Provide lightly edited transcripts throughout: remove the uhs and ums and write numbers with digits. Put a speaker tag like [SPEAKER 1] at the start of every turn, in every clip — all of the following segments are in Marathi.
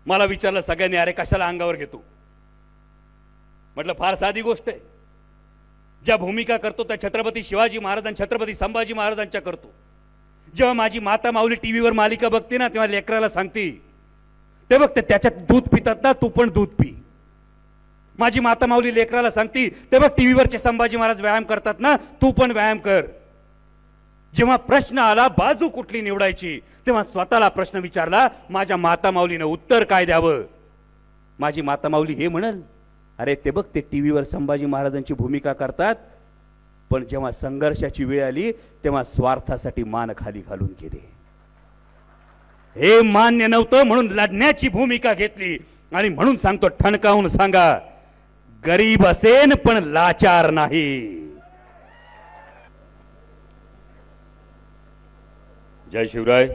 [SPEAKER 1] मला विचारलं सगळ्यांनी, अरे कशाला अंगावर घेतो? म्हटलं फार साधी गोष्ट आहे. ज्या भूमिका करतो त्या छत्रपती शिवाजी महाराज छत्रपती संभाजी महाराजांच्या करतो. जेव्हा माझी माता माऊली टीव्हीवर मालिका बघते ना, तेव्हा लेकराला सांगते, ते बघ त्याच्यात दूध पितात ना, तू पण दूध पी. माझी माता माऊली लेकराला सांगते, ते बघ टीव्हीवरचे संभाजी महाराज व्यायाम करतात ना, तू पण व्यायाम कर. जेव्हा प्रश्न आला बाजू कुठली निवडायची, तेव्हा स्वतःला प्रश्न विचारला, माझ्या माता माऊलीने उत्तर काय द्यावं? माझी माता माऊली हे म्हणल, अरे ते बघ ते टीव्हीवर संभाजी महाराजांची भूमिका करतात, पण जेव्हा संघर्षाची वेळ आली तेव्हा स्वार्थासाठी मान खाली घालून गेले. हे मान्य नव्हतं म्हणून लढण्याची भूमिका घेतली. आणि म्हणून सांगतो, ठणकावून सांगा, गरीब असेन पण लाचार नाही. जय शिवराय.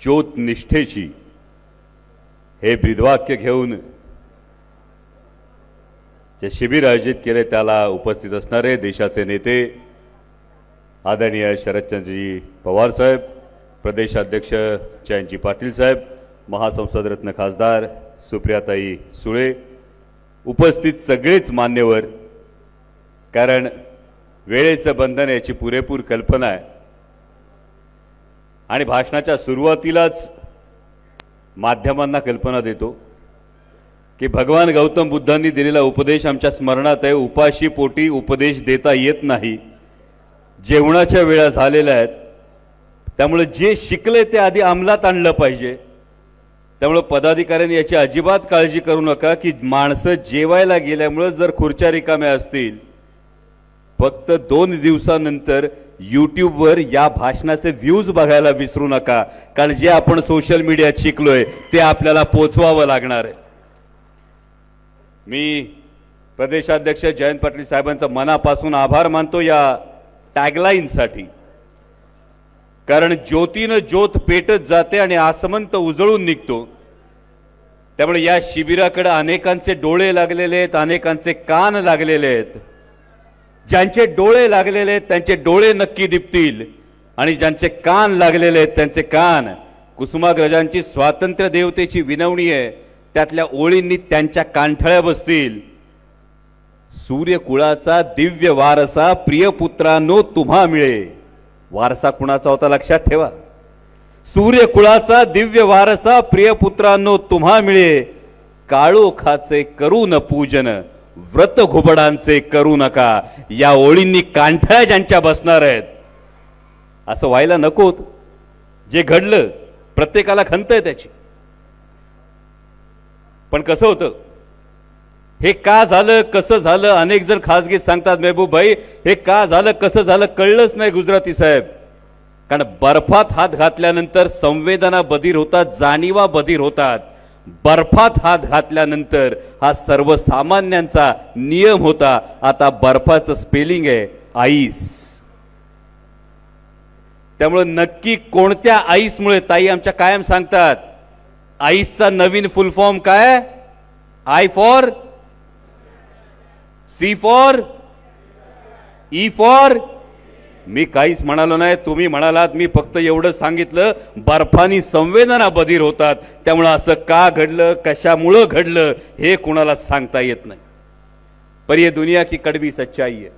[SPEAKER 1] ज्योत निष्ठेची हे ब्रीदवाक्य घेऊन जे शिबिर आयोजित केले त्याला उपस्थित असणारे देशाचे नेते आदरणीय शरदचंद्रजी पवार साहेब, प्रदेशाध्यक्ष जयंतजी पाटील साहेब, महासंसद रत्न खासदार सुप्रियाताई सुळे, उपस्थित सगळेच मान्यवर, कारण वेळेचं बंधन याची पुरेपूर कल्पना आहे. आणि भाषणाच्या सुरुवातीलाच माध्यमांना कल्पना देतो की भगवान गौतम बुद्धांनी दिलेला उपदेश आमच्या स्मरणात आहे. उपाशी पोटी उपदेश देता येत नाही. जेवणाच्या वेळा झालेल्या आहेत, त्यामुळे जे शिकले ते आधी अंमलात आणलं पाहिजे. त्यामुळे पदाधिकाऱ्यांनी याची अजिबात काळजी करू नका की माणसं जेवायला गेल्यामुळे जर खुर्च्या रिकाम्या असतील, फक्त 2 दिवसानंतर यूट्यूबवर या भाषणाचे व्ह्यूज बघायला विसरू नका, कारण जे आपण सोशल मीडियात शिकलोय ते आपल्याला पोचवावं लागणार आहे. मी प्रदेशाध्यक्ष जयंत पाटील साहेबांचा मनापासून आभार मानतो या टॅगलाईनसाठी, कारण ज्योतीनं ज्योत पेटत जाते आणि आसमंत उजळून निघतो. त्यामुळे या शिबिराकडे अनेकांचे डोळे लागलेले आहेत, अनेकांचे कान लागलेले आहेत. ज्यांचे डोळे लागलेले आहेत त्यांचे डोळे नक्की दिपतील, आणि ज्यांचे कान लागलेले आहेत त्यांचे कान. कुसुमाग्रजांची स्वातंत्र्य देवतेची विनवणी आहे, त्यातल्या ओळींनी त्यांच्या कानठळ्या बसतील. सूर्यकुळाचा दिव्य वारसा प्रियपुत्रांनो तुम्हा मिळे. वारसा कुणाचा होता लक्षात ठेवा. सूर्यकुळाचा दिव्य वारसा प्रियपुत्रांनो तुम्हा मिळे. काळोखाचे करू न पूजन, व्रत घुबडांचे करू नका. या ओळींनी कांठळ्या ज्यांच्या बसणार आहेत. असं व्हायला नको. जे घडलं प्रत्येकाला खंत आहे त्याची, पण कसं होतं, हे का झालं कसं झालं, अनेक जण खासगीत सांगतात महबूब भाई हे का झालं कसं झालं कळलंच नाही गुजराती साहेब. कारण बर्फात हात घातल्यानंतर संवेदना बधीर होतात, जाणीवा बधीर होतात. बर्फात हात घातल्यानंतर हा सर्वसामान्यांचा नियम होता. आता बर्फाचं स्पेलिंग आहे आईस. त्यामुळे नक्की कोणत्या आईसमुळे, ताई आमच्या कायम सांगतात, आईसचा नवीन फुल फॉर्म काय? I for, C for, E for. मी काहीच म्हणालो नाही, तुम्ही म्हणालात. मी फक्त एवढं सांगितलं, बर्फानी संवेदना बधीर होतात. त्यामुळे असं का घडलं, कशामुळं घडलं हे कुणाला सांगता येत नाही. पर ये दुनिया की कड़वी सच्चाई है.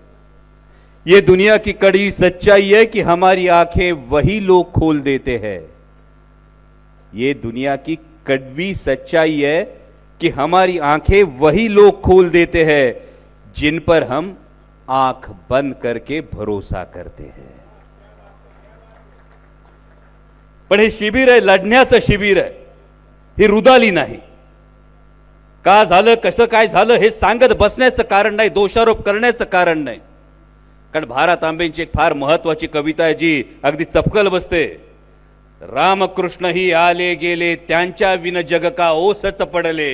[SPEAKER 1] ये दुनिया की कड़वी सच्चाई है कि हमारी आंखें वही लोग खोल देते हैं. ये दुनिया की कड़वी सच्चाई है कि हमारी आंखें वही लोग खोल देते हैं जिन पर हम आंख बंद करके भरोसा करते हैं. पण हे शिबिर आहे, लढण्याचं शिबिर आहे. ही रुदाली नाही. का झालं कसं काय झालं हे सांगत बसण्याचं कारण नाही, दोषारोप करण्याचं कारण नाही. कारण भा. रा. तांबेंची एक फार महत्वाची कविता आहे जी अगदी चपकल बसते. रामकृष्ण ही आले गेले त्यांच्या विन जग का ओसच पडले.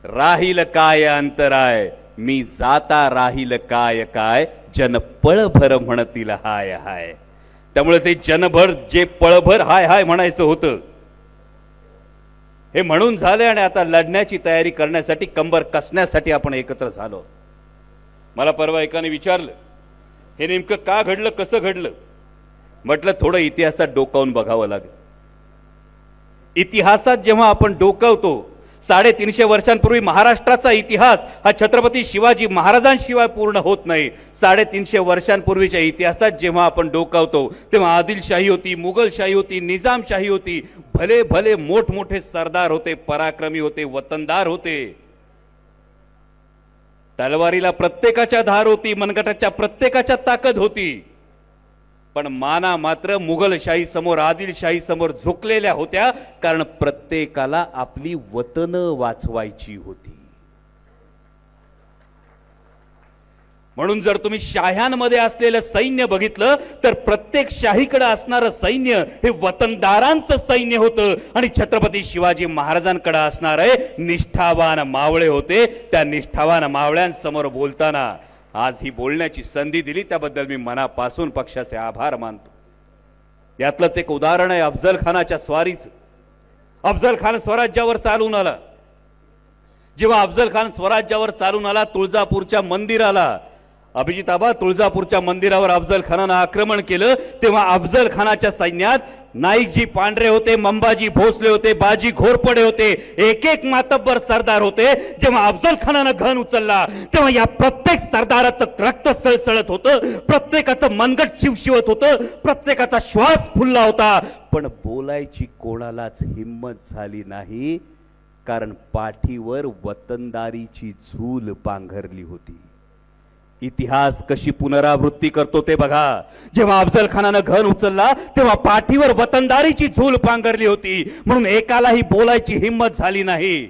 [SPEAKER 1] राहील काय अंतराय मी जाता राहील काय काय जन पळभर म्हणतील हाय हाय. त्यामुळे ते जनभर जे पळभर हाय हाय म्हणायचं होतं हे म्हणून झाले. आणि आता लढण्याची तयारी करण्यासाठी, कंबर कसण्यासाठी आपण एकत्र झालो. मला परवा एकाने विचारलं हे नेमकं का घडलं, कसं घडलं. म्हटलं थोडं इतिहासात डोकावून बघावं लागेल. इतिहासात जेव्हा आपण डोकावतो 350 वर्षांपूर्वी महाराष्ट्राचा इतिहास हा छत्रपती शिवाजी महाराजांशिवाय पूर्ण होत नाही. 350 वर्षांपूर्वीच्या इतिहासात जेव्हा आपण डोकावतो तेव्हा आदिलशाही होती, मुघलशाही होती, निजामशाही होती. भले भले मोठमोठे सरदार होते, पराक्रमी होते, वतनदार होते. तलवारीला प्रत्येकाच्या धार होती, मनगटाच्या प्रत्येकाच्या ताकद होती. पण माना मात्र मुघलशाही समोर, आदिलशाही समोर झुकलेल्या होत्या, कारण प्रत्येकाला आपली वतन वाचवायची होती. म्हणून जर तुम्ही शाह्यांमध्ये असलेलं सैन्य बघितलं तर प्रत्येक शाहीकडे असणारं सैन्य हे वतनदारांचं सैन्य होतं आणि छत्रपती शिवाजी महाराजांकडे असणारे निष्ठावान मावळे होते. त्या निष्ठावान मावळ्यांसमोर बोलताना आज ही बोलण्याची संधी दिली त्याबद्दल मी मनापासून पक्षाचे आभार मानतो. यातलंच एक उदाहरण आहे अफजल खानाच्या स्वारीचं. अफजल खान स्वराज्यावर चालून आला. जेव्हा अफजल खान स्वराज्यावर चालून आला, तुळजापूरच्या मंदिराला, अभिजित आबा, तुळजापूरच्या मंदिरावर अफजल खानानं आक्रमण केलं. तेव्हा अफजल खानाच्या सैन्यात नाईकजी पांढरे होते, मंबाजी भोसले होते, बाजी घोरपडे होते, एक एक मातब्बर सरदार होते. जेव्हा अफजल खानानं घन उचलला तेव्हा या प्रत्येक सरदाराचं रक्त सळसळत होतं, प्रत्येकाचं मनगट शिवशिवत होतं, प्रत्येकाचा श्वास फुलला होता. पण बोलायची कोणालाच हिम्मत झाली नाही, कारण पाठीवर वतनदारीची झूल पांघरली होती. इतिहास कशी पुनरावृत्ती करतो ते बघा. जेव्हा अफजल खानानं घन उचलला तेव्हा पाठीवर वतनदारीची झूल पांघरली होती, म्हणून एकालाही बोलायची हिम्मत झाली नाही.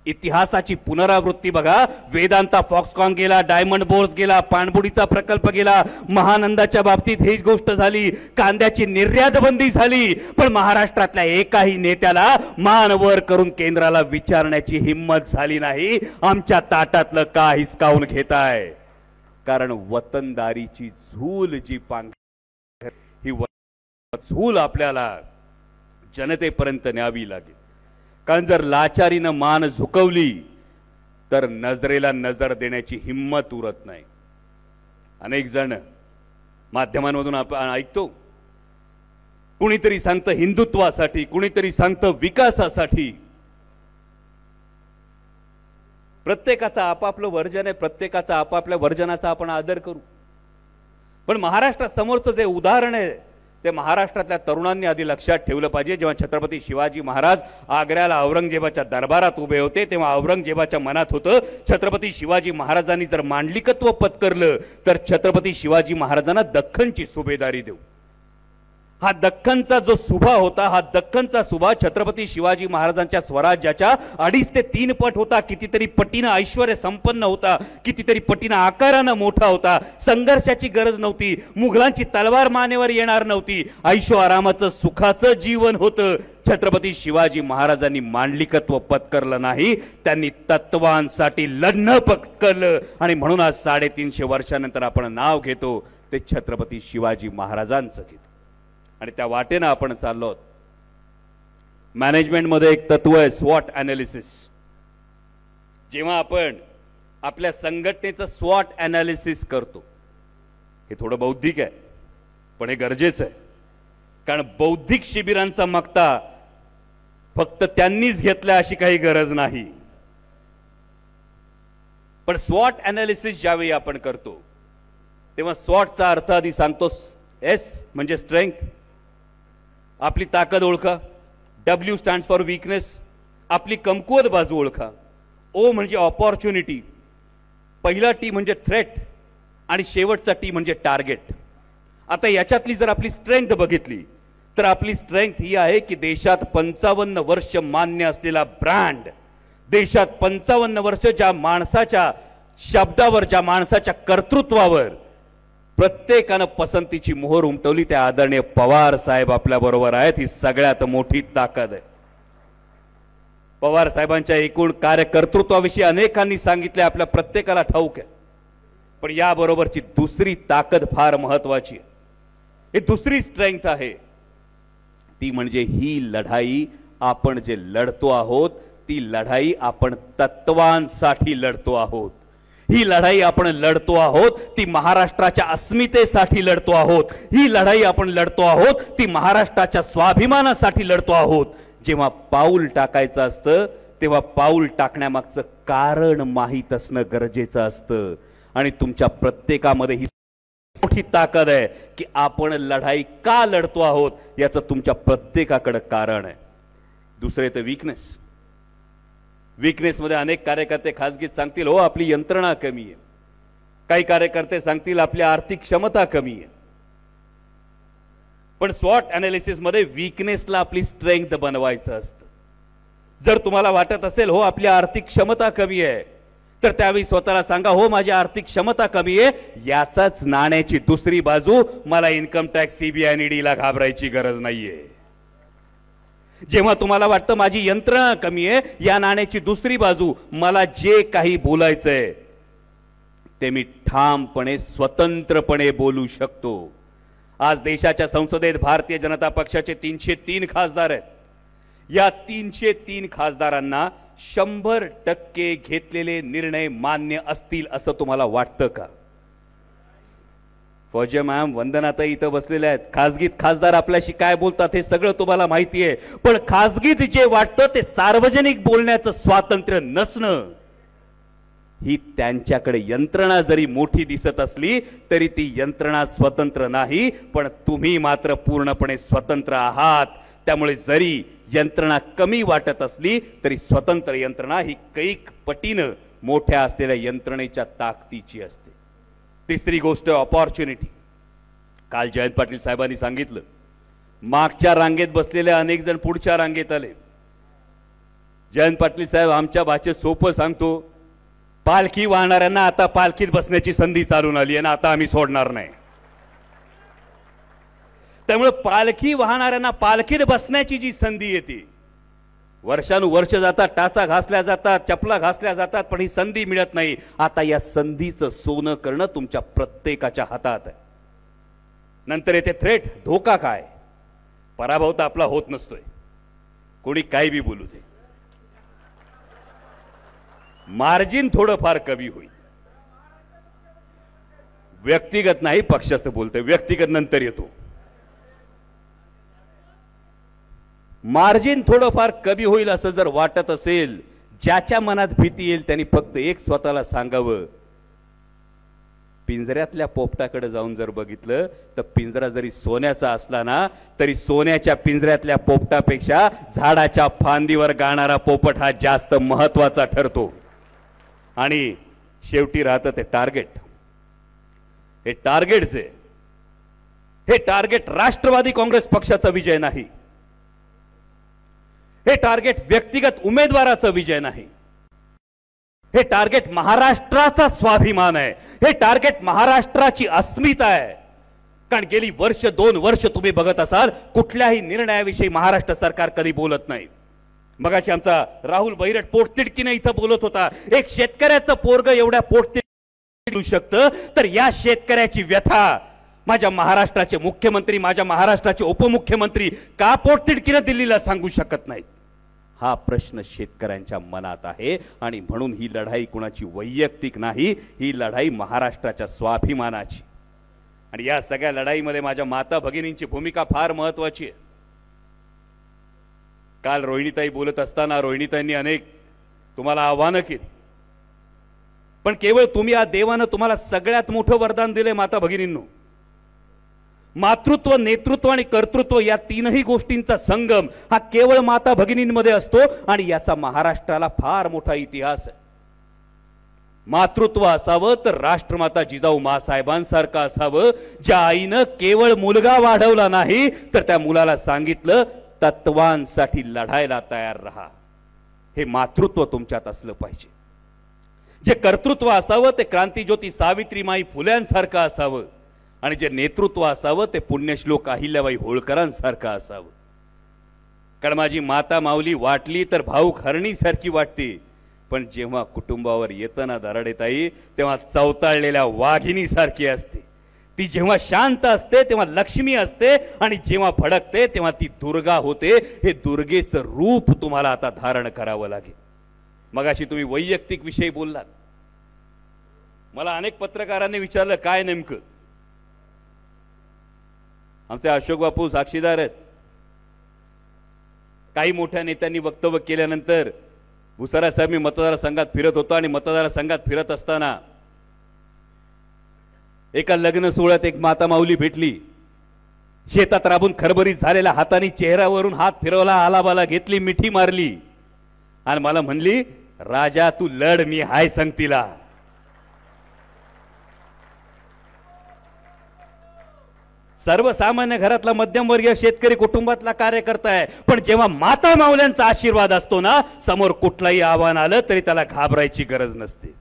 [SPEAKER 1] इतिहासाची पुनरावृत्ती बघा. वेदांता फॉक्सकॉन गेला, डायमंड बोर्स गेला, पाणबुडीचा प्रकल्प गेला, महानंदाच्या बाबतीत हीच गोष्ट झाली, कांद्याची निर्यात बंदी झाली. पण महाराष्ट्रातल्या एकाही नेत्याला मान वर करून केंद्राला विचारण्याची हिम्मत झाली नाही, आमच्या ताटातलं का हिसकावून घेताय. कारण वतनदारीची झूल जी पांघर, ही झूल आपल्याला जनतेपर्यंत न्यावी लागेल. कारण जर लाचारीनं मान झुकवली तर नजरेला नजर देण्याची हिम्मत उरत नाही. अनेक जण माध्यमांमधून आपण ऐकतो, कुणीतरी सांगतं हिंदुत्वासाठी, कुणीतरी सांगतं विकासासाठी. प्रत्येकाचं आपापलं वर्जन आहे, प्रत्येकाचा आपापल्या वर्जनाचा आपण आदर करू. पण महाराष्ट्रासमोरचं जे उदाहरण आहे ते महाराष्ट्रातल्या तरुणांनी आधी लक्षात ठेवलं पाहिजे. जेव्हा छत्रपती शिवाजी महाराज आग्र्याला औरंगजेबाच्या दरबारात उभे होते तेव्हा औरंगजेबाच्या मनात होतं छत्रपती शिवाजी महाराजांनी जर मांडलिकत्व पत्करलं तर छत्रपती शिवाजी महाराजांना दख्खनची सुभेदारी देऊ. हा दख्खनचा जो सुभा होता, हा दख्खनचा सुभा छत्रपती शिवाजी महाराजांच्या स्वराज्याच्या 2.5 ते 3 पट होता. कितीतरी पटीनं ऐश्वर्य संपन्न होता, कितीतरी पटीनं आकारानं मोठा होता. संघर्षाची गरज नव्हती, मुघलांची तलवार मानेवर येणार नव्हती, ऐशो आरामाचं सुखाचं जीवन होतं. छत्रपती शिवाजी महाराजांनी मांडलिकत्व पत्करलं नाही, त्यांनी तत्वांसाठी लढणं पत्करलं. आणि म्हणून आज 350 वर्षानंतर आपण नाव घेतो ते छत्रपती शिवाजी महाराजांचं घेतो आणि त्या वाटेनं आपण चाललो आहोत. मॅनेजमेंटमध्ये एक तत्व आहे स्वॉट ॲनालिसिस. जेव्हा आपण आपल्या संघटनेचं स्वॉट ॲनालिसिस करतो, हे थोडं बौद्धिक आहे पण हे गरजेचं आहे. कारण बौद्धिक शिबिरांचा मक्ता फक्त त्यांनीच घेतला अशी काही गरज नाही. पण स्वॉट ॲनालिसिस ज्यावेळी आपण करतो तेव्हा स्वॉटचा अर्थ आधी सांगतो. एस म्हणजे स्ट्रेंथ, आपली ताकद ओळखा. डब्ल्यू स्टँड्स फॉर वीकनेस, आपली कमकुवत बाजू ओळखा. ओ म्हणजे ऑपॉर्च्युनिटी, पहिला टी म्हणजे थ्रेट आणि शेवटचा टी म्हणजे टार्गेट. आता याच्यातली जर आपली स्ट्रेंथ बघितली तर आपली स्ट्रेंथ ही आहे की देशात 55 वर्ष मान्य असलेला ब्रँड, देशात 55 वर्ष ज्या माणसाच्या शब्दावर, ज्या माणसाच्या कर्तृत्वावर प्रत्येकानं पसंतीची मोहर उमटवली, त्या आदरणीय पवार साहेब आपल्या बरोबर आहेत. ही सगळ्यात मोठी ताकद आहे. पवार साहेबांच्या एकूण कार्यकर्तृत्वाविषयी अनेकांनी सांगितले, आपल्या प्रत्येकाला ठाऊक आहे. पण याबरोबरची दुसरी ताकद फार महत्वाची आहे. ही दुसरी स्ट्रेंथ आहे, ती म्हणजे ही लढाई आपण जे लढतो आहोत ती लढाई आपण तत्वांसाठी लढतो आहोत. ही लढाई आपण लढतो आहोत ती महाराष्ट्राच्या अस्मितेसाठी लढतो आहोत. ही लढाई आपण लढतो आहोत ती महाराष्ट्राच्या स्वाभिमानासाठी लढतो आहोत. जेव्हा पाऊल टाकायचं असतं तेव्हा पाऊल टाकण्यामागचं कारण माहीत असणं गरजेचं असतं. आणि तुमच्या प्रत्येकामध्ये ही मोठी ताकद आहे की आपण लढाई का लढतो आहोत याचं तुमच्या प्रत्येकाकडे कारण आहे. दुसरे तर वीकनेस मध्ये अनेक कार्यकर्ते खासगीत सांगतील हो आपली यंत्रणा कमी आहे. काही कार्यकर्ते सांगतील आपली आर्थिक क्षमता कमी आहे. पण स्वॉट अनालिसिस मध्ये वीकनेसला आपली स्ट्रेंथ बनवायचं असतं. जर तुम्हाला वाटत असेल हो आपली आर्थिक क्षमता कमी आहे तर त्यावेळी स्वतःला सांगा हो माझी आर्थिक क्षमता कमी आहे, याचाच नाण्याची दुसरी बाजू मला इन्कम टॅक्स सीबीआय आणि ईडीला घाबरायची गरज नाहीये. जेव्हा तुम्हाला वाटतं माझी यंत्रणा कमी आहे, या नाण्याची दुसरी बाजू मला जे काही बोलायचंय ते मी ठामपणे स्वतंत्रपणे बोलू शकतो. आज देशाच्या संसदेत भारतीय जनता पक्षाचे 303 खासदार आहेत. या 303 खासदारांना 100% घेतलेले निर्णय मान्य असतील असं तुम्हाला वाटतं का? फौजे मॅम, वंदनाताई इथं बसलेल्या आहेत. खासगीत खासदार आपल्याशी काय बोलतात हे सगळं तुम्हाला माहिती आहे. पण खासगीत जे वाटतं ते सार्वजनिक बोलण्याचं स्वातंत्र्य नसणं ही त्यांच्याकडे यंत्रणा जरी मोठी दिसत असली तरी ती यंत्रणा स्वतंत्र नाही. पण तुम्ही मात्र पूर्णपणे स्वतंत्र आहात. त्यामुळे जरी यंत्रणा कमी वाटत असली तरी स्वतंत्र यंत्रणा ही कैक पटीनं मोठ्या असलेल्या यंत्रणेच्या ताकदीची असते. तिसरी गोष्ट ऑपॉर्च्युनिटी. काल जयंत पाटील साहेबांनी सांगितलं मागच्या रांगेत बसलेले अनेक जण पुढच्या रांगेत आले. जयंत पाटील साहेब आमच्या भाषेत सोपं सांगतो, पालखी वाहणाऱ्यांना आता पालखीत बसण्याची संधी चालून आली आहे ना, आता आम्ही सोडणार नाही. त्यामुळे पालखी वाहणाऱ्यांना पालखीत बसण्याची जी संधी येते, वर्षानुवर्ष जातात, टाचा घासल्या जातात, चपला घासल्या जातात, पण ही संधी मिळत नाही. आता या संधीचं सोनं करणं तुमच्या प्रत्येकाच्या हातात आहे. नंतर येते थ्रेट, धोका काय? पराभव तर आपला होत नसतोय, कोणी काही बी बोलू दे, मार्जिन थोडंफार कमी होईल. व्यक्तिगत नाही, पक्षाचं बोलतोय, व्यक्तिगत नंतर येतो. मार्जिन थोडंफार कमी होईल असं जर वाटत असेल, ज्याच्या मनात भीती येईल त्यांनी फक्त एक स्वतःला सांगावं, पिंजऱ्यातल्या पोपटाकडे जाऊन जर बघितलं तर पिंजरा जरी सोन्याचा असला ना तरी सोन्याच्या पिंजऱ्यातल्या पोपटापेक्षा झाडाच्या फांदीवर गाणारा पोपट हा जास्त महत्वाचा ठरतो. आणि शेवटी राहतं ते टार्गेट. हे टार्गेटचे हे टार्गेट राष्ट्रवादी काँग्रेस पक्षाचा विजय नाही. हे टार्गेट व्यक्तिगत उमेदवाराचा विजय नाही. हे टार्गेट महाराष्ट्राचा स्वाभिमान आहे. हे टार्गेट महाराष्ट्राची अस्मिता आहे. कारण गेली वर्ष 2 वर्ष तुम्ही बघत असाल कुठल्याही निर्णयाविषयी महाराष्ट्र सरकार कधी बोलत नाही. मगाशी आमचा राहुल बैरट पोटतिडकीने इथं बोलत होता, एक शेतकऱ्याचं पोरग एवढ्या पोटतिडकीने शकतं, तर या शेतकऱ्याची व्यथा माझ्या महाराष्ट्राचे मुख्यमंत्री, माझ्या महाराष्ट्राचे उपमुख्यमंत्री का पोटतिडकीने दिल्लीला सांगू शकत नाहीत? हा प्रश्न शेतकऱ्यांच्या मनात आहे. आणि म्हणून ही लढाई कुणाची वैयक्तिक नाही, ही लढाई महाराष्ट्राच्या स्वाभिमानाची. आणि या सगळ्या लढाईमध्ये माझ्या माता भगिनींची भूमिका फार महत्वाची आहे. काल रोहिणीताई बोलत असताना रोहिणीताईंनी अनेक तुम्हाला आव्हानं केली, पण केवळ तुम्ही या देवानं तुम्हाला सगळ्यात मोठं वरदान दिले माता भगिनींनो. मातृत्व, नेतृत्व आणि कर्तृत्व या तीनही गोष्टींचा संगम हा केवळ माता भगिनींमध्ये असतो. आणि याचा महाराष्ट्राला फार मोठा इतिहास आहे. मातृत्व असावं तर राष्ट्रमाता जिजाऊ मासाहेबांसारखं असावं, ज्या आईनं केवळ मुलगा वाढवला नाही तर त्या मुलाला सांगितलं तत्वांसाठी लढायला तयार रहा. हे मातृत्व तुमच्यात असलं पाहिजे. जे कर्तृत्व असावं ते क्रांतिज्योती सावित्रीमाई फुल्यांसारखं असावं. आणि जे नेतृत्व असावं ते पुण्यश्लोक अहिल्याबाई होळकरांसारखं असावं. कारण माझी माता माऊली वाटली तर भाऊक हरणीसारखी वाटते, पण जेव्हा कुटुंबावर येतं ना दराडेताई तेव्हा चवताळलेल्या वाघिणीसारखी असते. ती जेव्हा शांत असते तेव्हा लक्ष्मी असते, आणि जेव्हा भडकते तेव्हा ती दुर्गा होते. हे दुर्गेचं रूप तुम्हाला आता धारण करावं लागेल. मगाशी तुम्ही वैयक्तिक विषयी बोललात. मला अनेक पत्रकारांनी विचारलं काय नेमकं. आमचे अशोक बापू साक्षीदार आहेत. काही मोठ्या नेत्यांनी वक्तव्य केल्यानंतर भुसारा साहेब मी मतदारसंघात फिरत होतो आणि मतदारसंघात फिरत असताना एका लग्न सोहळ्यात एक माता माऊली भेटली. शेतात राबून खरबरीत झालेल्या हाताने चेहऱ्यावरून हात फिरवला, आलाबाला घेतली, मिठी मारली आणि मला म्हणली, राजा तू लढ, मी हाय संगतीला. सर्वसामान्य घरातला मध्यमवर्गीय शेतकरी कुटुंबातला कार्यकर्ता आहे, पण जेव्हा माता माऊल्यांचा आशीर्वाद असतो ना, समोर कुठलंही आव्हान आलं तरी त्याला घाबरायची गरज नसते.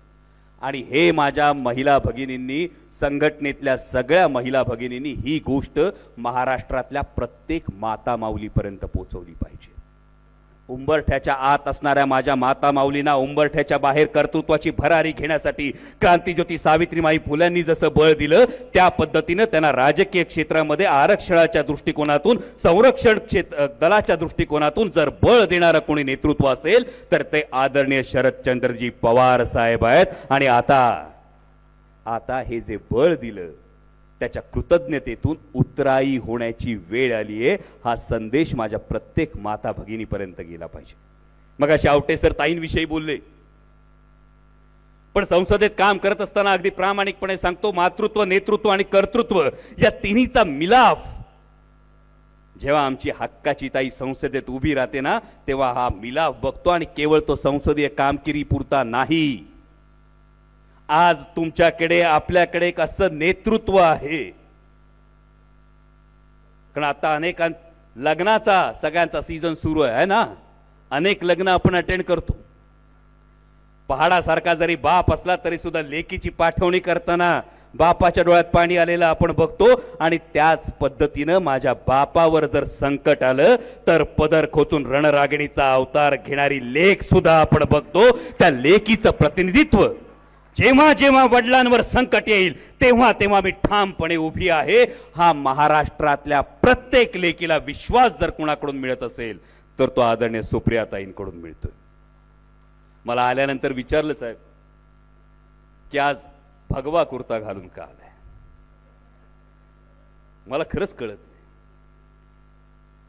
[SPEAKER 1] आणि हे माझ्या महिला भगिनींनी, संघटनेतल्या सगळ्या महिला भगिनींनी ही गोष्ट महाराष्ट्रातल्या प्रत्येक माता माऊलीपर्यंत पोहोचवली पाहिजे. उंबरठ्याच्या आत असणाऱ्या माझ्या माता माऊलींना उंबरठ्याच्या बाहेर कर्तृत्वाची भरारी घेण्यासाठी क्रांतिज्योती सावित्रीमाई फुल्यांनी जसं बळ दिलं, त्या पद्धतीनं त्यांना राजकीय क्षेत्रामध्ये आरक्षणाच्या दृष्टिकोनातून, संरक्षण दलाच्या दृष्टिकोनातून जर बळ देणारं कोणी नेतृत्व असेल तर ते आदरणीय शरदचंद्रजी पवार साहेब आहेत. आणि आता हे जे बळ दिलं त्याच्या कृतज्ञतेतून उत्तराई होण्याची वेळ आली आहे. हा संदेश माझ्या प्रत्येक माता भगिनीपर्यंत गेला पाहिजे. मग अशा आवटे सर ताईंविषयी बोलले, पण संसदेत काम करत असताना अगदी प्रामाणिकपणे सांगतो, मातृत्व, नेतृत्व आणि कर्तृत्व या तिन्हीचा मिलाफ जेव्हा आमची हक्काची ताई संसदेत उभी राहते ना, तेव्हा हा मिलाफ बघतो. आणि केवळ तो संसदीय कामगिरी पुरता नाही, आज तुमच्याकडे, आपल्याकडे एक असं नेतृत्व आहे. कारण आता अनेक लग्नाचा सगळ्यांचा सीझन सुरू आहे ना, अनेक लग्न आपण अटेंड करतो. पहाडासारखा जरी बाप असला तरी सुद्धा लेकीची पाठवणी करताना बापाच्या डोळ्यात पाणी आलेलं आपण बघतो. आणि त्याच पद्धतीनं माझ्या बापावर जर संकट आलं तर पदर खोचून रणरागिणीचा अवतार घेणारी लेक सुद्धा आपण बघतो. त्या लेकीचं प्रतिनिधित्व जेव्हा जेव्हा वडिलांवर संकट येईल तेव्हा तेव्हा मी ठामपणे उभी आहे. हा महाराष्ट्रातल्या प्रत्येक लेकीला विश्वास जर कुणाकडून मिळत असेल तर तो आदरणीय सुप्रियाताईंकडून मिळतोय. मला आल्यानंतर विचारलं, साहेब की आज भगवा कुर्ता घालून का आलाय? मला खरंच कळत नाही.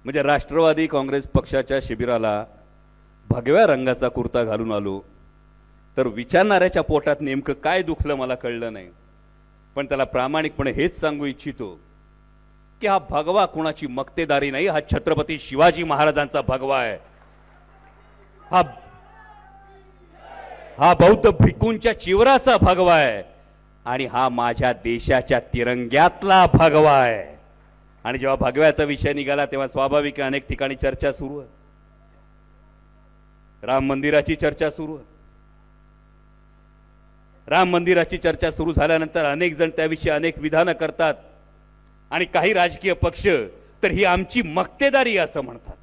[SPEAKER 1] म्हणजे राष्ट्रवादी काँग्रेस पक्षाच्या शिबिराला भगव्या रंगाचा कुर्ता घालून आलो तर विचारणाऱ्याच्या पोटात नेमकं काय दुखलं मला कळलं नाही. पण त्याला प्रामाणिकपणे हेच सांगू इच्छितो की हा भगवा कुणाची मक्तेदारी नाही, हा छत्रपती शिवाजी महाराजांचा भगवा आहे. हा बौद्ध भिक्खूंच्या चिवराचा भगवा आहे आणि हा माझ्या देशाच्या तिरंग्यातला भगवा आहे. आणि जेव्हा भगव्याचा विषय निघाला तेव्हा स्वाभाविक अनेक ठिकाणी चर्चा सुरू आहे, राम मंदिराची चर्चा सुरू आहे. राम मंदिराची चर्चा सुरू झाल्यानंतर अनेक जण त्याविषयी अनेक विधानं करतात आणि काही राजकीय पक्ष तर ही आमची मक्तेदारी असं म्हणतात.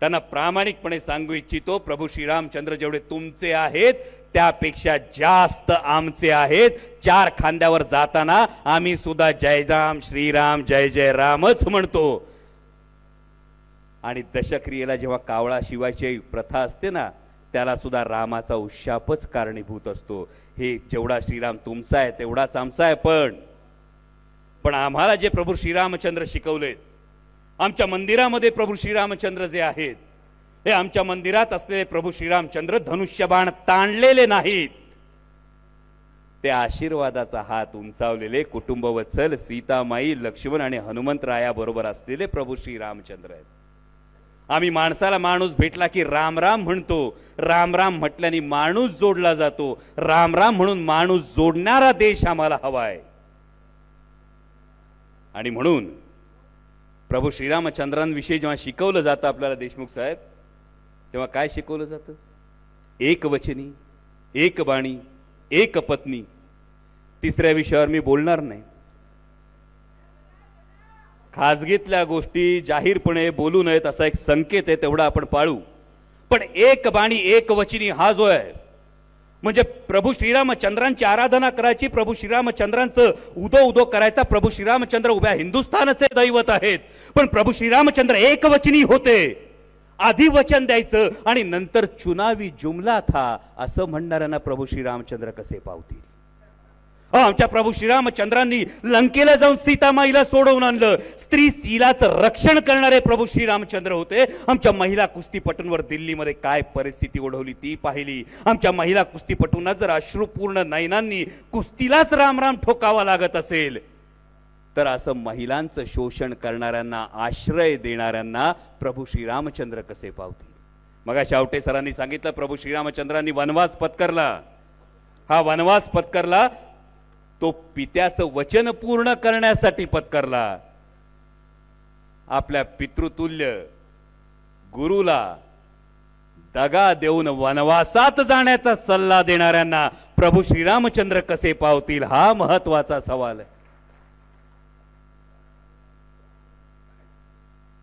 [SPEAKER 1] त्यांना प्रामाणिकपणे सांगू इच्छितो, प्रभू श्रीरामचंद्र जेवढे तुमचे आहेत त्यापेक्षा जास्त आमचे आहेत. चार खांद्यावर जाताना आम्ही सुद्धा जय राम श्रीराम जय जय रामच म्हणतो. आणि दशक्रियेला जेव्हा कावळा शिवायची प्रथा असते ना, त्याला सुद्धा रामाचा उशापच कारणीभूत असतो. हे जेवढा श्रीराम तुमचा आहे तेवढाच आमचा आहे. पण आम्हाला जे प्रभू श्रीरामचंद्र शिकवलेत, आमच्या मंदिरामध्ये प्रभू श्रीरामचंद्र जे आहेत, हे आमच्या मंदिरात असलेले प्रभू श्रीरामचंद्र धनुष्यबाण ताणलेले नाहीत, ते आशीर्वादाचा हात उंचावलेले कुटुंबवत्सल सीतामाई, लक्ष्मण आणि हनुमंतरायाबरोबर असलेले प्रभू श्रीरामचंद्र आहेत. आम्ही माणसाला माणूस भेटला की राम राम म्हणतो. राम राम म्हटल्याने माणूस जोडला जातो. राम राम म्हणून माणूस जोडणारा देश आम्हाला हवाय. आणि म्हणून प्रभू श्रीरामचंद्रांविषयी जेव्हा शिकवलं जातं आपल्याला देशमुख साहेब, तेव्हा काय शिकवलं जातं? एक वचनी, एक बाणी, एक पत्नी. तिसऱ्या विषयावर मी बोलणार नाही. खाजगीतल्या गोष्टी जाहीरपणे बोलू नयेत असा एक संकेत आहे, तेवढा आपण पाळू. पण एक बाणी एक वचनी हा जो आहे, म्हणजे प्रभू श्रीरामचंद्रांची आराधना करायची, प्रभू श्रीरामचंद्रांचं उदो उदो करायचा. प्रभू श्रीरामचंद्र उभ्या हिंदुस्थानाचे दैवत आहेत, पण प्रभू श्रीरामचंद्र एक वचनी होते. आधी वचन द्यायचं आणि नंतर चुनावी जुमला था असं म्हणणाऱ्यांना प्रभू श्रीरामचंद्र कसे पावतील? आमच्या प्रभू श्रीरामचंद्रांनी लंकेला जाऊन सीतामाईला सोडवून आणलं. स्त्री स्त्रीलाचं रक्षण करणारे प्रभू श्रीरामचंद्र होते. आमच्या महिला कुस्तीपटूंवर दिल्लीमध्ये काय परिस्थिती ओढवली ती पाहिली. आमच्या महिला कुस्तीपटूंना जर अश्रुपूर्ण नयनांनी कुस्तीलाच राम राम ठोकावा लागत असेल तर असं महिलांचं शोषण करणाऱ्यांना आश्रय देणाऱ्यांना प्रभू श्रीरामचंद्र कसे पावतील. मग शावटे सरांनी सांगितलं प्रभू श्रीरामचंद्रांनी वनवास पत्करला. हा वनवास पत्करला तो पित्याचं वचन पूर्ण करण्यासाठी पत्करला. आपल्या पितृतुल्य गुरुला दगा देऊन वनवासात जाण्याचा सल्ला देणाऱ्यांना प्रभू श्रीरामचंद्र कसे पावतील हा महत्वाचा सवाल आहे.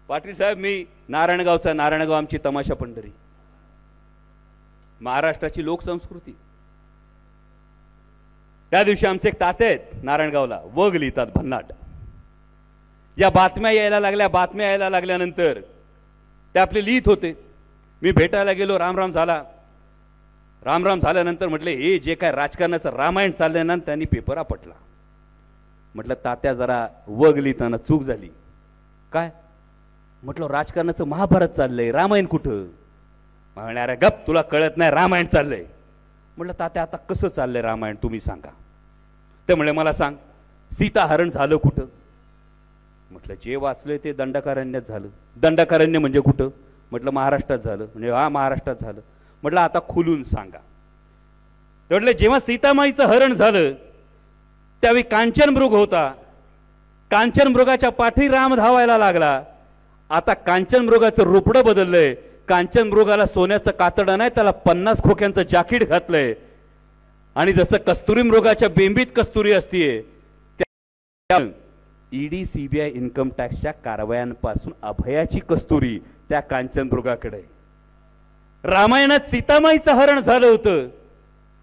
[SPEAKER 1] पाटील साहेब, मी नारायणगावचा. नारायणगाव आमची तमाशा पंढरी, महाराष्ट्राची लोकसंस्कृती. त्या दिवशी आमचे एक ताते आहेत नारायणगावला, वग लिहितात भन्नाट. या बातम्या यायला लागल्या. बातम्या यायला लागल्यानंतर ते आपले लिहित होते. मी भेटायला गेलो. रामराम झाला. रामराम झाल्यानंतर म्हटले हे जे काय राजकारणाचं रामायण चाललंय ना, त्यांनी पेपर आपटला. म्हटलं तात्या जरा वग लिहिताना चूक झाली. काय? म्हटलं राजकारणाचं महाभारत चाललंय, रामायण कुठं? म्हणणाऱ्या गप, तुला कळत नाही, रामायण चाललंय. म्हटलं तात्या आता कसं चाललंय रामायण तुम्ही सांगा. ते म्हणले मला सांग, सीता हरण झालं कुठं? म्हटलं जे वाचलंय ते दंडकारण्यात झालं. दंडकारण्य म्हणजे कुठं? म्हटलं महाराष्ट्रात झालं. म्हणजे हा महाराष्ट्रात झालं. म्हटलं आता खुलून सांगा. ते म्हटलं जेव्हा सीतामाईचं हरण झालं त्यावेळी कांचनमृग होता. कांचनमृगाच्या पाठी राम धावायला लागला. आता कांचनमृगाचं रुपडं बदललंय. कांचनमृगाला सोन्याचं कातडं नाही, त्याला 50 खोक्यांचं जाकीट घातलंय. आणि जसं कस्तुरी मृगाच्या बेंबीत कस्तुरी असतीये, त्या ईडी सीबीआय इन्कम टॅक्सच्या कारवायांपासून अभयाची कस्तुरी त्या कांचनमृगाकडे. रामायणात सीतामाईचं हरण झालं होतं.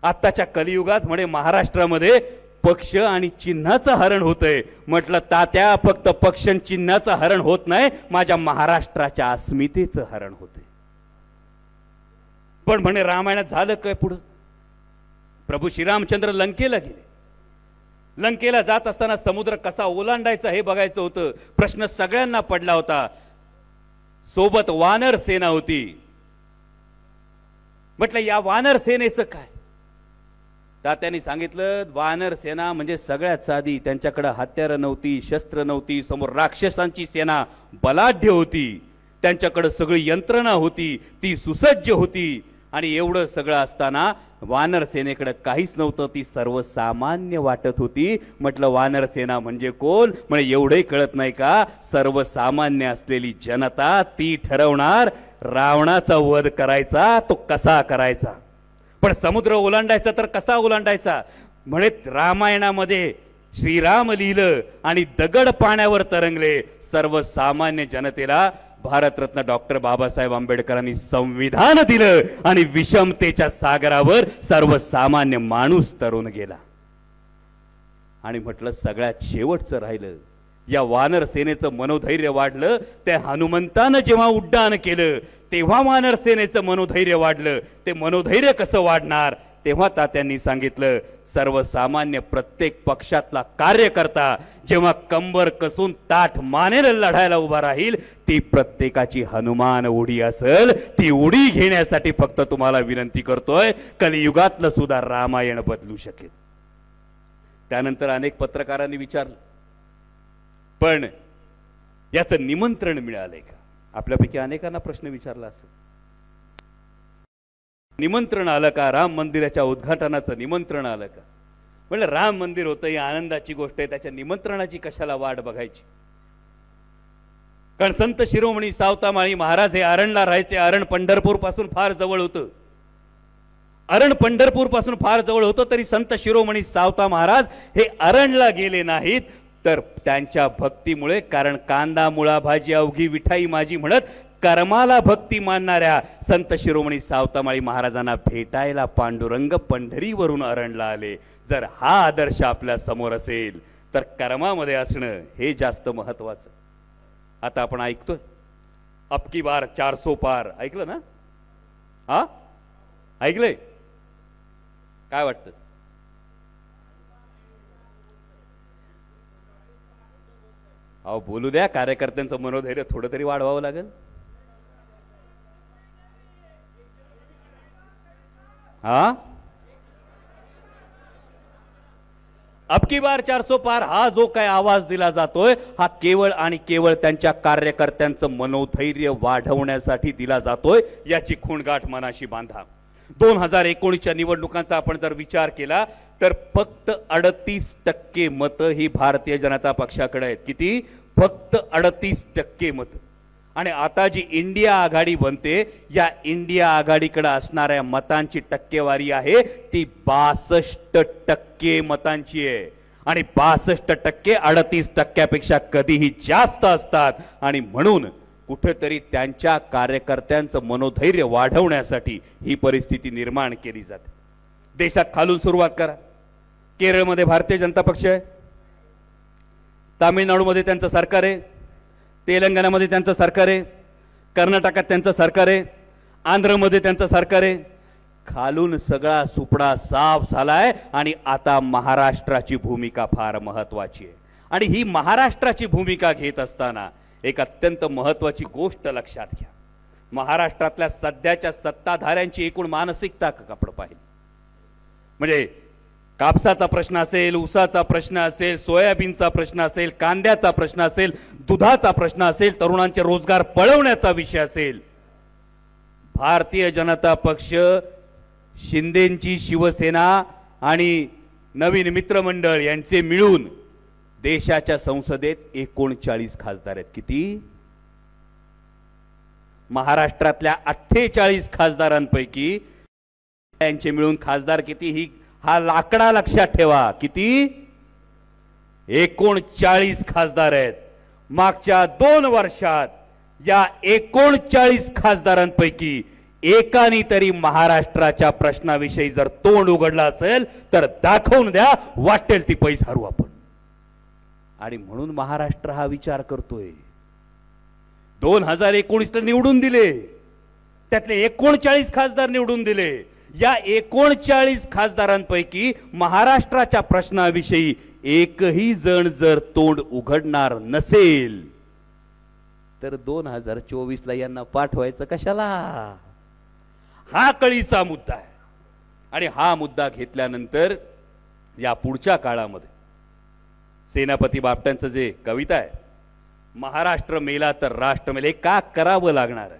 [SPEAKER 1] आत्ताच्या कलियुगात म्हणे महाराष्ट्रामध्ये पक्ष आणि चिन्हाचं हरण होतंय. म्हटलं तात्या फक्त पक्ष आणि चिन्हाचं हरण होत नाही, माझ्या महाराष्ट्राच्या अस्मितेचं हरण होते. पण म्हणे रामायणात झालं काय पुढं? प्रभू श्रीरामचंद्र लंकेला गेले. लंकेला जात असताना समुद्र कसा ओलांडायचा हे बघायचं होतं. प्रश्न सगळ्यांना पडला होता. सोबत वानर सेना होती. म्हटलं या वानर सेनेचं काय? तात्यांनी सांगितलं वानर सेना म्हणजे सगळ्यात साधी. त्यांच्याकडे हत्यारं नव्हती, शस्त्र नव्हती. समोर राक्षसांची सेना बलाढ्य होती. त्यांच्याकडे सगळी यंत्रणा होती, ती सुसज्ज होती. आणि एवढं सगळं असताना वानर सेनेकडे काहीच नव्हतं, ती सर्वसामान्य वाटत होती. म्हटलं वानर सेना म्हणजे कोण? म्हणजे एवढे कळत नाही का? सर्वसामान्य असलेली जनता ती ठरवणार रावणाचा वध करायचा तो कसा करायचा. पण समुद्र ओलांडायचा तर कसा ओलांडायचा? म्हणे रामायणामध्ये श्रीराम लिहिलं आणि दगड पाण्यावर तरंगले. सर्वसामान्य जनतेला भारतरत्न डॉक्टर बाबासाहेब आंबेडकरांनी संविधान दिलं आणि विषमतेच्या सागरावर सर्वसामान्य माणूस तरुण गेला. आणि म्हटलं सगळ्यात शेवटचं राहिलं. या वानर सेनेचं मनोधैर्य वाढलं. त्या हनुमंतानं जेव्हा उड्डाण केलं तेव्हा वानर सेनेचं मनोधैर्य वाढलं. ते मनोधैर्य कसं वाढणार? तेव्हा तात्यांनी सांगितलं सर्वसामान्य प्रत्येक पक्षातला कार्यकर्ता जेव्हा कंबर कसून ताठ मानेने लढायला उभा राहील, ती प्रत्येकाची हनुमान उडी असेल. ती उडी घेण्यासाठी फक्त तुम्हाला विनंती करतोय, कलियुगातलं सुद्धा रामायण बदलू शकेल. त्यानंतर अनेक पत्रकारांनी विचारलं पण याचं निमंत्रण मिळालंय का? आपल्यापैकी अनेकांना प्रश्न विचारला असेल. निमंत्रण आलं का? राम मंदिराच्या उद्घाटनाचं निमंत्रण आलं का? म्हणलं राम मंदिर होतं ही आनंदाची गोष्ट आहे, त्याच्या निमंत्रणाची कशाला वाट बघायची? कारण संत शिरोमणी सावतामाळी महाराज हे अरणला राहायचे. अरण पंढरपूर पासून फार जवळ होतं. अरण पंढरपूर पासून फार जवळ होतं तरी संत शिरोमणी सावता महाराज हे अरणला गेले नाहीत. तर त्यांच्या भक्तीमुळे, कारण कांदा मुळा भाजी अवघी विठाई माझी म्हणत कर्माला भक्ती मानणाऱ्या संत शिरोमणी सावतामाळी महाराजांना भेटायला पांडुरंग पंढरीवरून अरणला आले. जर हा आदर्श आपल्या समोर असेल तर कर्मामध्ये असणं हे जास्त महत्वाचं. आता आपण ऐकतोय अबकी बार 400 पार. ऐकलं ना? हा ऐकलंय? काय वाटतं? अहो बोलू द्या, कार्यकर्त्यांचं मनोधैर्य थोडं तरी वाढवावं लागेल. हा अब की बार 400 पार हा जो काय आवाज दिला जातोय हा केवळ आणि केवळ त्यांच्या कार्यकर्त्यांचं मनोधैर्य वाढवण्यासाठी दिला जातोय. याची खूणगाठ मनाशी बांधा. 2019च्या निवडणुकांचा आपण जर विचार केला तर फक्त 38% मतं ही भारतीय जनता पक्षाकडे आहेत. किती? फक्त 38% मतं. आणि आता जी इंडिया आघाडी बनते, या इंडिया आघाडीकडे असणाऱ्या मतांची टक्केवारी आहे ती 62% मतांची आहे. आणि 62% 38%पेक्षा कधीही जास्त असतात. आणि म्हणून कुठेतरी त्यांच्या कार्यकर्त्यांचं मनोधैर्य वाढवण्यासाठी ही परिस्थिती निर्माण केली जाते. देशात खालून सुरुवात करा. केरळमध्ये भारतीय जनता पक्ष आहे, तामिळनाडूमध्ये त्यांचं सरकार आहे, तेलंगणामध्ये त्यांचं सरकार आहे, कर्नाटकात त्यांचं सरकार आहे, आंध्रमध्ये त्यांचं सरकार आहे. खालून सगळा सुपडा साफ झालाय. आणि आता महाराष्ट्राची भूमिका फार महत्वाची आहे. आणि ही महाराष्ट्राची भूमिका घेत असताना एक अत्यंत महत्वाची गोष्ट लक्षात घ्या. महाराष्ट्रातल्या सध्याच्या सत्ताधाऱ्यांची एकूण मानसिकता आपण पाहिली म्हणजे कापसाचा प्रश्न असेल, ऊसाचा प्रश्न असेल, सोयाबीनचा प्रश्न असेल, कांद्याचा प्रश्न असेल, दुधाचा प्रश्न असेल, तरुणांचे रोजगार पळवण्याचा विषय असेल, भारतीय जनता पक्ष, शिंदेंची शिवसेना आणि नवीन मित्रमंडळ यांचे मिळून देशाच्या संसदेत 39 खासदार आहेत. किती? महाराष्ट्रातल्या 48 खासदारांपैकी यांचे मिळून खासदार किती? हा लाकडा लक्षात ठेवा. किती? 39 खासदार आहेत. मागच्या 2 वर्षात या 39 खासदारांपैकी एकानी तरी महाराष्ट्राच्या प्रश्नाविषयी जर तोंड उघडलं असेल तर दाखवून द्या, वाटेल ती पैस हरू आपण. आणि म्हणून महाराष्ट्र हा विचार करतोय. 2019ला निवडून दिले, त्यातले 39 खासदार निवडून दिले. या 39 खासदारांपैकी महाराष्ट्राच्या प्रश्नाविषयी एकही जण जर तोंड उघडणार नसेल तर 2024ला यांना पाठवायचं कशाला? हा कळीचा मुद्दा आहे. आणि हा मुद्दा घेतल्यानंतर या पुढच्या काळामध्ये सेनापती बापटांचं जे कविता आहे, महाराष्ट्र मेला तर राष्ट्र मेले, का करावं लागणार आहे?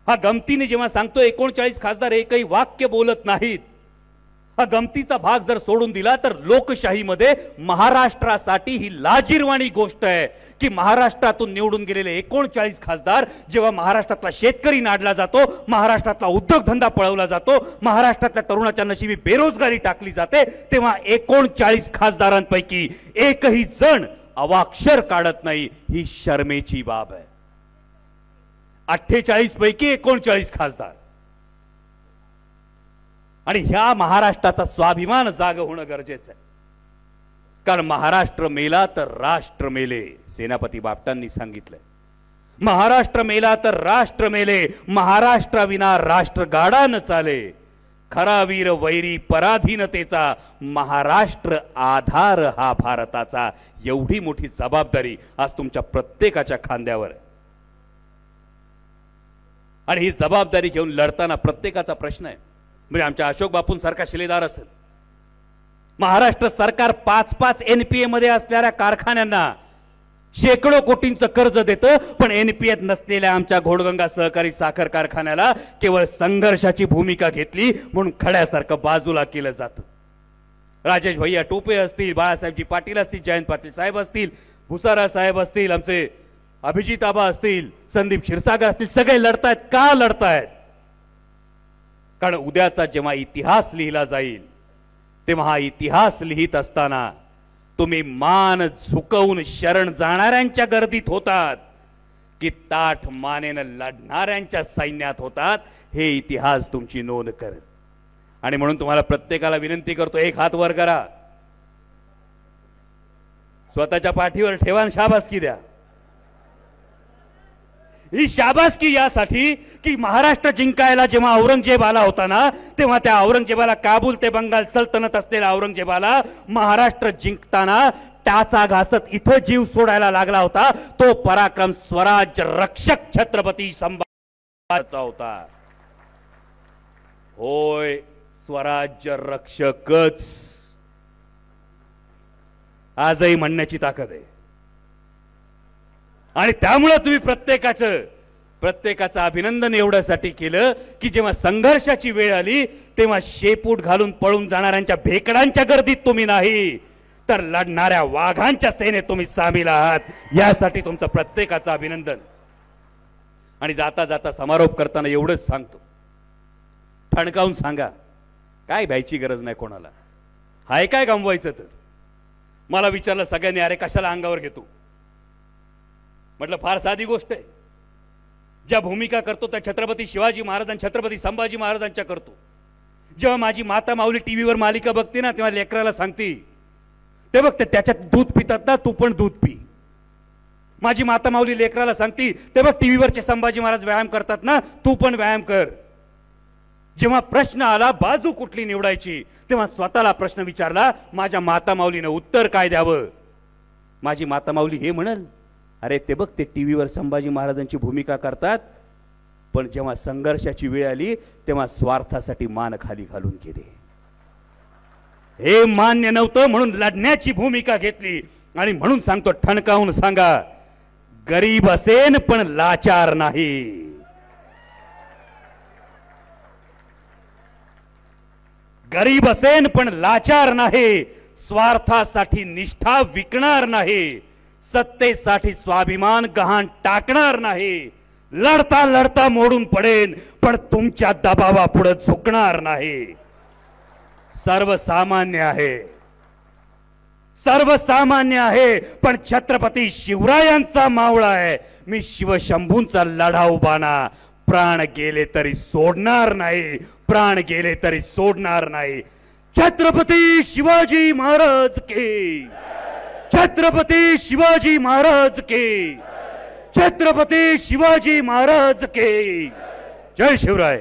[SPEAKER 1] हा गमतीने जेव्हा सांगतो 39 खासदार एकही वाक्य बोलत नाहीत, हा गमतीचा भाग जर सोडून दिला तर लोकशाहीमध्ये महाराष्ट्रासाठी ही लाजिरवाणी गोष्ट आहे की महाराष्ट्रातून निवडून गेलेले 39 खासदार जेव्हा महाराष्ट्रातला शेतकरी नाडला जातो, महाराष्ट्रातला उद्योगधंदा पळवला जातो, महाराष्ट्रातल्या तरुणाच्या नशिबी बेरोजगारी टाकली जाते, तेव्हा 39 खासदारांपैकी एकही जण अवाक्षर काढत नाही. ही शर्मेची बाब आहे. 48 पैकी 39 खासदार. आणि ह्या महाराष्ट्राचा स्वाभिमान जाग होणं गरजेचं आहे. कारण महाराष्ट्र मेला तर राष्ट्र मेले, सेनापती बापटांनी सांगितलंय. महाराष्ट्र मेला तर राष्ट्र मेले, महाराष्ट्राविना राष्ट्र गाडा न चाले. खरा वीर वैरी पराधीनतेचा, महाराष्ट्र आधार हा भारताचा. एवढी मोठी जबाबदारी आज तुमच्या प्रत्येकाच्या खांद्यावर आहे. आणि ही जबाबदारी घेऊन लढताना प्रत्येकाचा प्रश्न आहे. म्हणजे आमच्या अशोक बापूंसारखा शिलेदार असेल, महाराष्ट्र सरकार 5-5 NPA मध्ये असणाऱ्या कारखान्यांना शेकडो कोटींचं कर्ज देतं, पण NPAत नसलेल्या आमच्या घोडगंगा सहकारी साखर कारखान्याला केवळ संघर्षाची भूमिका घेतली म्हणून खड्यासारखं बाजूला केलं जातं. राजेश भैया टोपे असतील, बाळासाहेबजी पाटील असतील, जयंत पाटील साहेब असतील, भुसारा साहेब असतील, आमचे अभिजित आबा असतील, संदीप क्षीरसागर असतील, सगळे लढतायत. का लढतायत? कारण उद्याचा जेव्हा इतिहास लिहिला जाईल तेव्हा हा इतिहास लिहित असताना तुम्ही मान झुकवून शरण जाणाऱ्यांच्या गर्दीत होतात की ताठ मानेनं लढणाऱ्यांच्या सैन्यात होतात, हे इतिहास तुमची नोंद करेल. आणि म्हणून तुम्हाला प्रत्येकाला विनंती करतो, एक हात वर करा, स्वतःच्या पाठीवर ठेवा, शाबासकी द्या. ही शाबासकी यासाठी की महाराष्ट्र जिंकायला जेव्हा औरंगजेब आला होता ना, तेव्हा त्या औरंगजेबाला, काबूल ते बंगाल सल्तनत असलेल्या औरंगजेबाला महाराष्ट्र जिंकताना टाचा घासत इथं जीव सोडायला लागला होता तो पराक्रम स्वराज्य रक्षक छत्रपती संभाजीचा होता. होय, स्वराज्य रक्षकच आजही म्हणण्याची ताकद आहे. आणि त्यामुळे तुम्ही प्रत्येकाचं अभिनंदन एवढ्यासाठी केलं की जेव्हा संघर्षाची वेळ आली तेव्हा शेपूट घालून पळून जाणाऱ्यांच्या भेकडांच्या गर्दीत तुम्ही नाही तर लढणाऱ्या वाघांच्या सेनेत तुम्ही सामील आहात. यासाठी तुमचं प्रत्येकाचं अभिनंदन. आणि जाता जाता समारोप करताना एवढंच सांगतो, ठणकावून सांगा, काय भ्यायची गरज नाही कोणाला. हाय काय गमवायचं तर. मला विचारलं सगळ्यांनी, अरे कशाला अंगावर घेतो. म्हटलं फार साधी गोष्ट आहे. ज्या भूमिका करतो त्या छत्रपती शिवाजी महाराज छत्रपती संभाजी महाराजांच्या करतो. जेव्हा माझी माता माऊली टीव्हीवर मालिका बघते ना तेव्हा लेकराला सांगते, ते बघ त्याच्यात दूध पितात ना, तू पण दूध पी. माझी माता माऊली लेकराला सांगते, ते बघ टीव्हीवरचे संभाजी महाराज व्यायाम करतात ना, तू पण व्यायाम कर. जेव्हा प्रश्न आला बाजू कुठली निवडायची तेव्हा स्वतःला प्रश्न विचारला, माझ्या माता माऊलीने उत्तर काय द्यावं. माझी माता माऊली हे म्हणल, अरे ते बघ ते टीव्हीवर संभाजी महाराजांची भूमिका करतात पण जेव्हा संघर्षाची वेळ आली तेव्हा स्वार्थासाठी मान खाली घालून गेले. हे मान्य नव्हतं म्हणून लढण्याची भूमिका घेतली. आणि म्हणून सांगतो, ठणकावून सांगा, गरीब असेन पण लाचार नाही. गरीब असेन पण लाचार नाही. स्वार्थासाठी निष्ठा विकणार नाही. सत्तेसाठी स्वाभिमान गहाण टाकणार नाही. लढता लढता मोडून पडेन पण तुमच्या दबावापुढे झुकणार नाही. सर्वसामान्य आहे पण छत्रपती शिवरायांचा मावळा आहे. मी शिवशंभूंचा लढाऊ बाणा. प्राण गेले तरी सोडणार नाही. छत्रपती शिवाजी महाराज की. छत्रपती शिवाजी महाराज की. छत्रपती शिवाजी महाराज की. जय शिवराय.